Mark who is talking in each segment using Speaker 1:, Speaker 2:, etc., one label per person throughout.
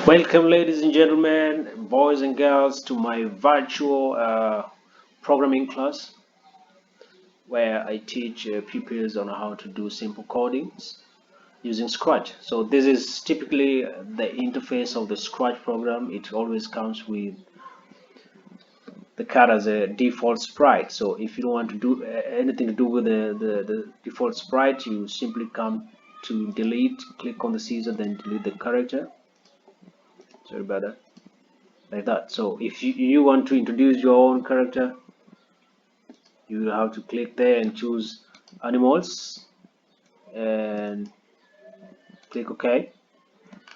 Speaker 1: Welcome, ladies and gentlemen, boys and girls, to my virtual programming class where I teach pupils on how to do simple codings using Scratch. So, this is typically the interface of the Scratch program. It always comes with the card as a default sprite. So, if you don't want to do anything to do with the default sprite, you simply come to delete, click on the scissor, then delete the character. Sorry about that. Like that. So if you want to introduce your own character, you will have to click there and choose animals and click OK.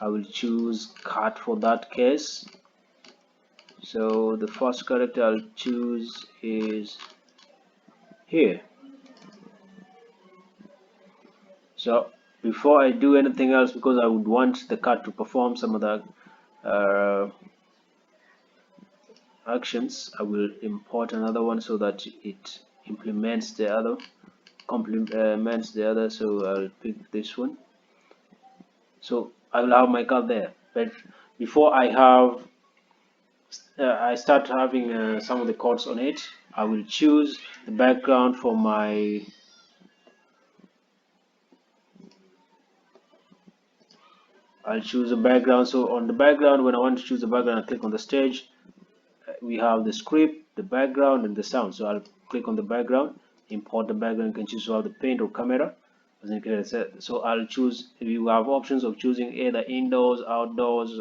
Speaker 1: I will choose cat for that case. So the first character I'll choose is here. So before I do anything else, because I would want the cat to perform some of the uh, actions, I will import another one so that it implements the other, complements the other. So I'll pick this one. So I will have my car there, but before I start having some of the codes on it, I will choose the background for my I'll choose a background. So on the background, when I want to choose the background, I click on the stage. We have the script, the background, and the sound. So I'll click on the background, import the background. You can choose to have the paint or camera. As indicated, so I'll choose. You have options of choosing either indoors, outdoors,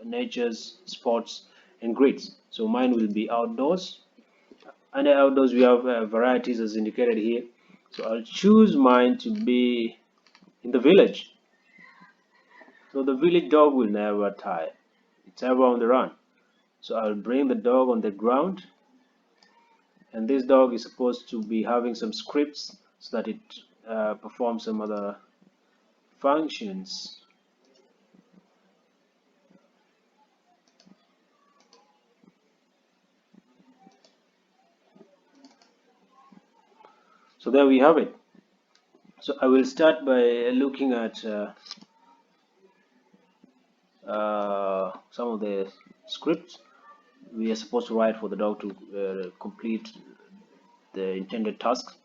Speaker 1: natures, sports, and grids. So mine will be outdoors. Under outdoors, we have varieties as indicated here. So I'll choose mine to be in the village. So the village dog will never tire. It's ever on the run. So I'll bring the dog on the ground, and this dog is supposed to be having some scripts so that it performs some other functions. So there we have it. So I will start by looking at some of the scripts we are supposed to write for the dog to complete the intended task.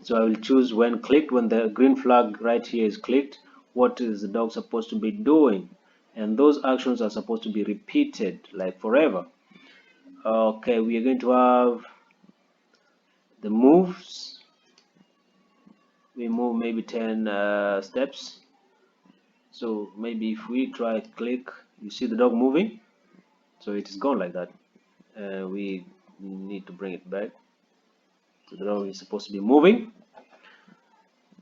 Speaker 1: So I will choose when clicked, when the green flag right here is clicked, what is the dog supposed to be doing? And those actions are supposed to be repeated like forever. Okay, we are going to have the moves. We move maybe 10 steps. So maybe if we try click, you see the dog moving. So it is gone like that. We need to bring it back. So the dog is supposed to be moving.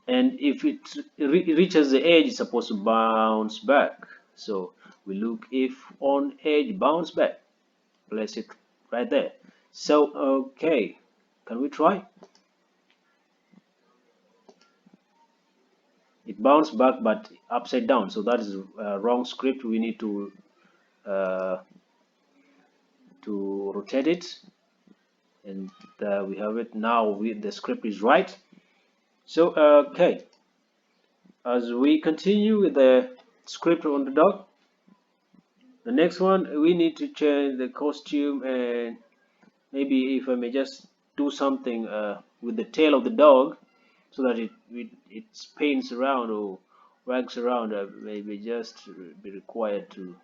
Speaker 1: And if it reaches the edge, it's supposed to bounce back. So we look if on edge, bounce back. Place it right there. So, okay, can we try? It bounced back, but upside down. So that is wrong script. We need uh, to rotate it, and we have it now. The script is right. So okay, as we continue with the script on the dog, the next one we need to change the costume, and maybe if I may just do something with the tail of the dog so that it spins around or wags around. Maybe just be required to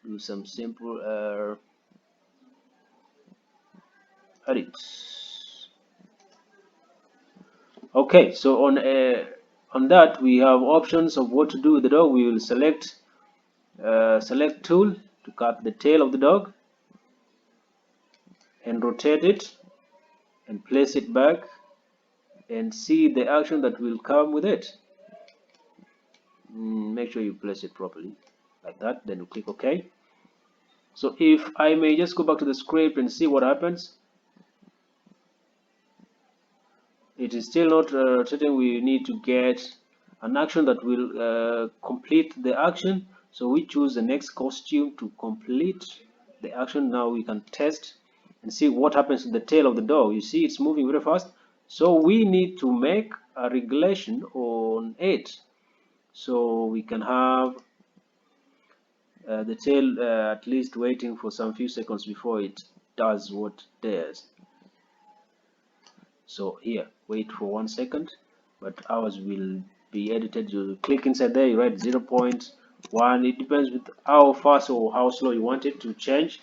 Speaker 1: do some simple edits. Okay, so on that we have options of what to do with the dog. We will select tool to cut the tail of the dog and rotate it and place it back and see the action that will come with it. Make sure you place it properly like that, then you click OK. So if I may just go back to the script and see what happens, it is still not rotating. We need to get an action that will complete the action. So we choose the next costume to complete the action. Now we can test and see what happens to the tail of the dog. You see it's moving very fast. So we need to make a regulation on it. So we can have the tail at least waiting for some few seconds before it does what it does. So here, wait for 1 second, but ours will be edited. You click inside there, you write 0.1. It depends with how fast or how slow you want it to change.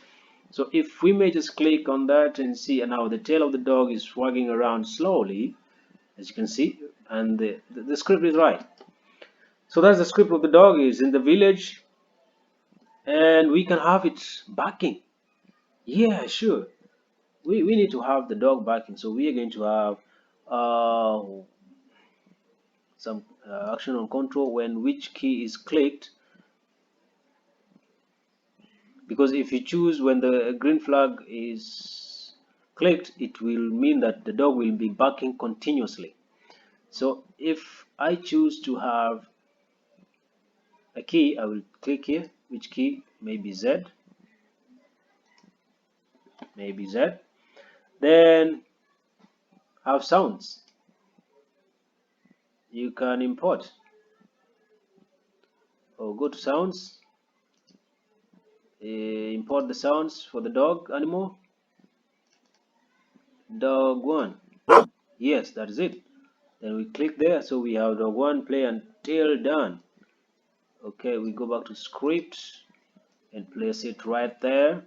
Speaker 1: So if we may just click on that and see, and now the tail of the dog is wagging around slowly, as you can see, and the script is right. So that's the script of the dog is in the village, and we can have it barking. Yeah, sure. We need to have the dog barking. So we are going to have uh, some action on control when which key is clicked, because if you choose when the green flag is clicked, it will mean that the dog will be barking continuously. So if I choose to have a key, I will click here. Which key? Maybe Z. Maybe Z. Then have sounds. You can import or go to sounds. Import the sounds for the dog animal. Dog one. Yes, that is it. Then we click there. So we have dog one play until done. Okay, we go back to script and place it right there.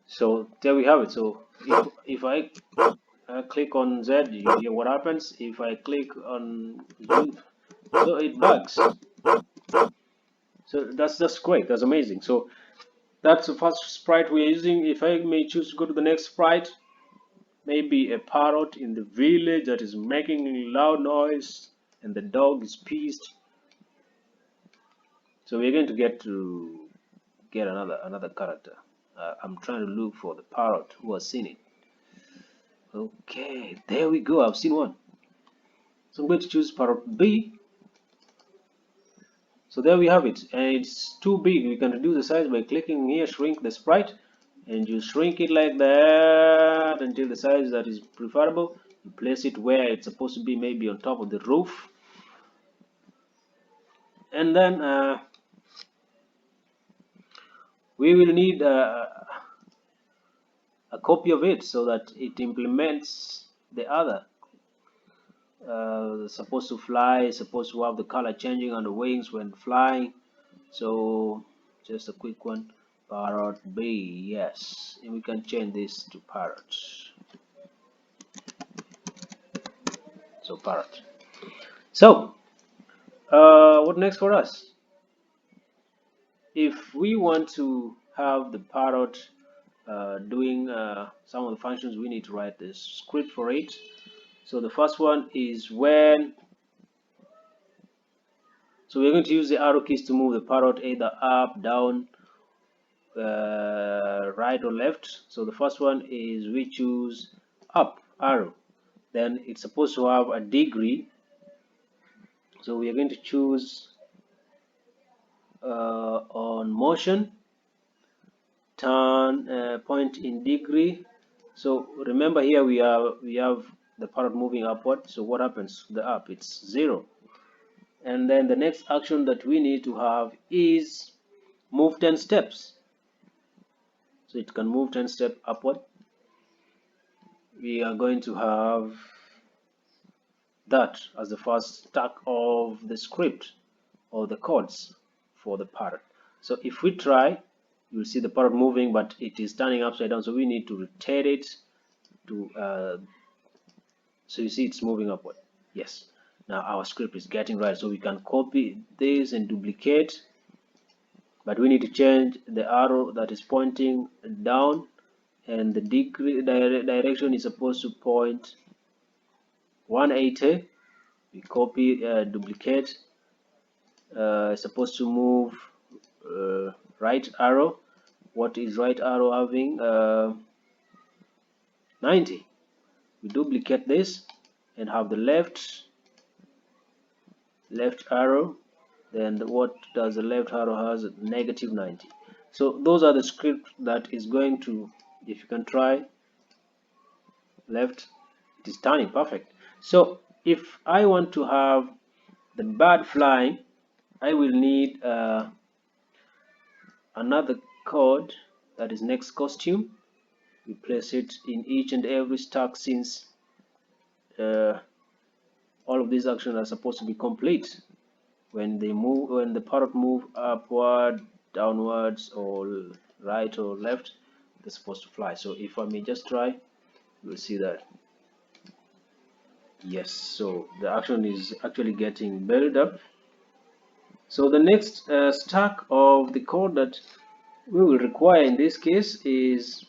Speaker 1: So there we have it. So if I click on Z, you hear what happens. If I click on Z, so it bugs. So that's just great. That's amazing. So that's the first sprite we're using. If I may choose to go to the next sprite, maybe a parrot in the village that is making loud noise and the dog is pissed. So we're going to get another character. I'm trying to look for the parrot who has seen it. Okay, there we go. I've seen one. So I'm going to choose parrot B. So there we have it, and it's too big. We can reduce the size by clicking here, shrink the sprite, and you shrink it like that until the size that is preferable. You place it where it's supposed to be, maybe on top of the roof, and then we will need a copy of it so that it implements the other. Supposed to fly, supposed to have the color changing on the wings when flying. So just a quick one, parrot B, yes, and we can change this to parrot. So parrot. So what next for us? If we want to have the parrot doing some of the functions, we need to write this script for it. So the first one is when, so we're going to use the arrow keys to move the parrot either up, down, right or left. So the first one is we choose up arrow, then it's supposed to have a degree. So we are going to choose on motion, turn point in degree. So remember here we have the parrot moving upward. So what happens to the up? It's 0. And then the next action that we need to have is move 10 steps. So it can move 10 steps upward. We are going to have that as the first stack of the script or the codes for the parrot. So if we try, you'll see the parrot moving, but it is turning upside down. So we need to rotate it to so you see it's moving upward. Yes, now our script is getting right. So we can copy this and duplicate, but we need to change the arrow that is pointing down, and the degree direction is supposed to point 180. We copy, duplicate, supposed to move right arrow. What is right arrow having? 90. We duplicate this and have the left arrow. Then what does the left arrow has? Negative 90. So those are the script that is going to, if you can try left, it is turning perfect. So if I want to have the bird flying, I will need another code, that is next costume. We place it in each and every stack, since all of these actions are supposed to be complete. When the parrot move upward, downwards, or right or left, they're supposed to fly. So if I may just try, you'll see that yes, so the action is actually getting built up. So the next stack of the code that we will require in this case is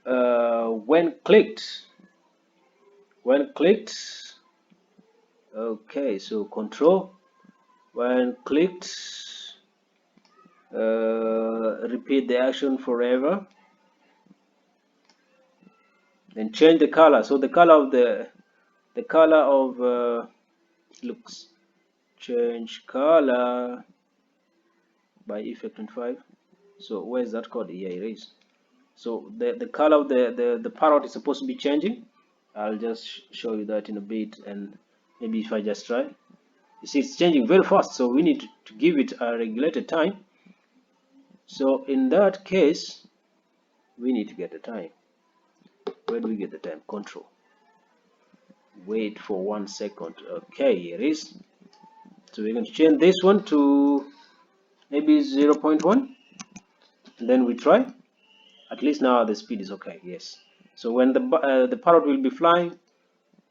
Speaker 1: when clicked. Okay, so control, when clicked, repeat the action forever, then change the color. So the color of looks, change color by effect25. So where's that code? Here it is. So the color of the parrot is supposed to be changing. I'll just show you that in a bit, and maybe if I just try, you see it's changing very fast, so we need to give it a regulated time. So in that case, we need to get the time. Where do we get the time? Control, wait for 1 second. Okay, here it is. So we're going to change this one to maybe 0.1, and then we try. At least now the speed is okay. Yes, so when the parrot will be flying,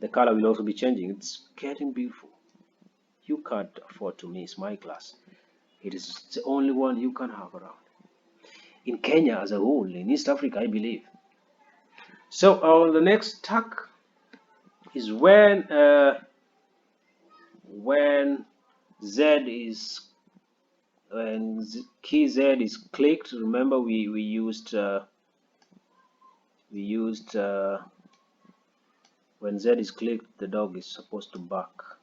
Speaker 1: the color will also be changing. It's getting beautiful. You can't afford to miss my class. It is the only one you can have around in Kenya as a whole, in East Africa, I believe. So the next tack is when key Z is clicked. Remember we used when Z is clicked, the dog is supposed to bark.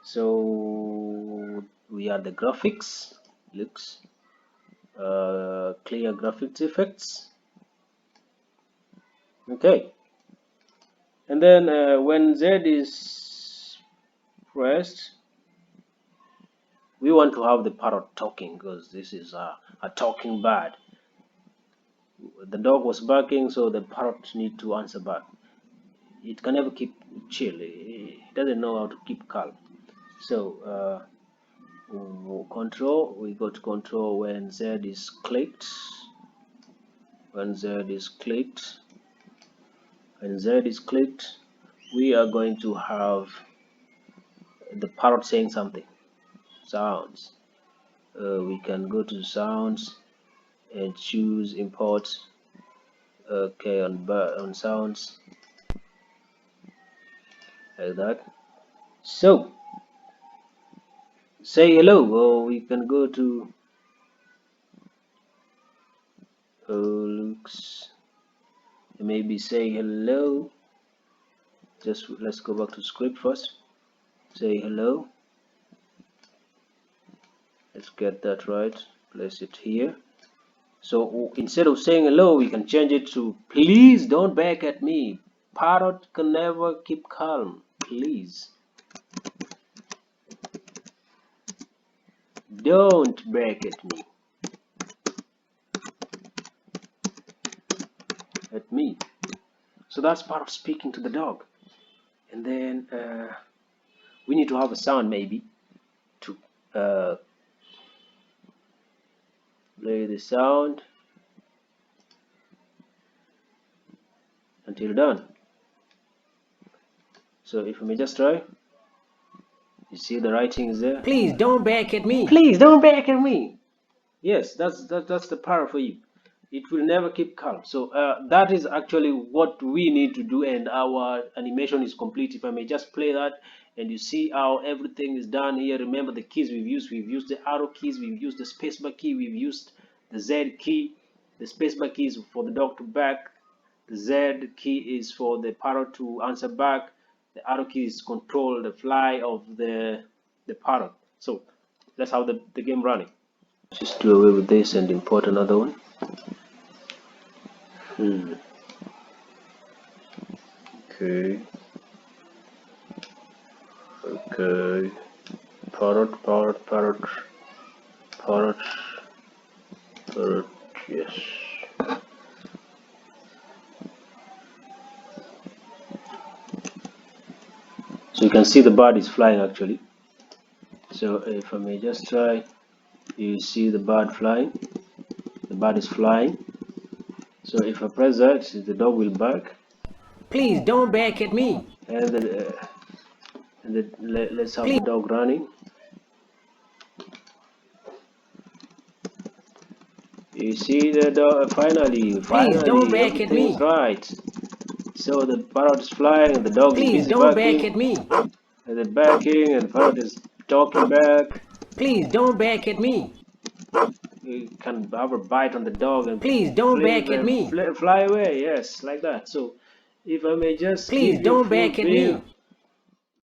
Speaker 1: So we add the graphics, looks, clear graphics effects. Okay, and then when Z is pressed, we want to have the parrot talking, because this is a talking bird. The dog was barking, so the parrot need to answer back. It can never keep chill. It doesn't know how to keep calm. So control, we go to control when Z is clicked. When Z is clicked, we are going to have the parrot saying something. Sounds. We can go to sounds and choose import. Okay, on sounds, like that. So say hello, or we can go to looks, maybe say hello. Just let's go back to script first. Say hello. Let's get that right. Place it here. So instead of saying hello, we can change it to please don't bark at me. Parrot can never keep calm. Please don't bark at me. So that's parrot speaking to the dog. And then we need to have a sound, maybe, to play the sound until done. So if we may just try, you see the writing is there.
Speaker 2: Please don't bark at me.
Speaker 1: Please don't bark at me. Yes, that's the parrot for you. It will never keep calm. So that is actually what we need to do, and our animation is complete. If I may just play that, and you see how everything is done here. Remember the keys we've used the arrow keys, we've used the spacebar key, we've used the Z key. The spacebar key is for the dog to bark, the Z key is for the parrot to answer back, the arrow key is control the fly of the parrot. So that's how the game running. Just do away with this and import another one. Okay. Parrot parrot, yes. So you can see the bird is flying actually. So if I may just try, you see the bird flying. The bird is flying. So if I press that, the dog will bark.
Speaker 2: Please don't bark at me.
Speaker 1: And let's have the dog running. You see the dog finally
Speaker 2: Please don't bark at
Speaker 1: everything is
Speaker 2: me.
Speaker 1: right. So the parrot is flying and the dog is
Speaker 2: Please
Speaker 1: busy
Speaker 2: don't bark
Speaker 1: barking.
Speaker 2: at me.
Speaker 1: And the barking and the parrot is talking back.
Speaker 2: Please don't bark at me.
Speaker 1: You can have a bite on the dog and
Speaker 2: Please don't bark at me.
Speaker 1: fly away. Yes, like that. So if I may just
Speaker 2: Please
Speaker 1: give you
Speaker 2: don't
Speaker 1: full
Speaker 2: bark at me.
Speaker 1: view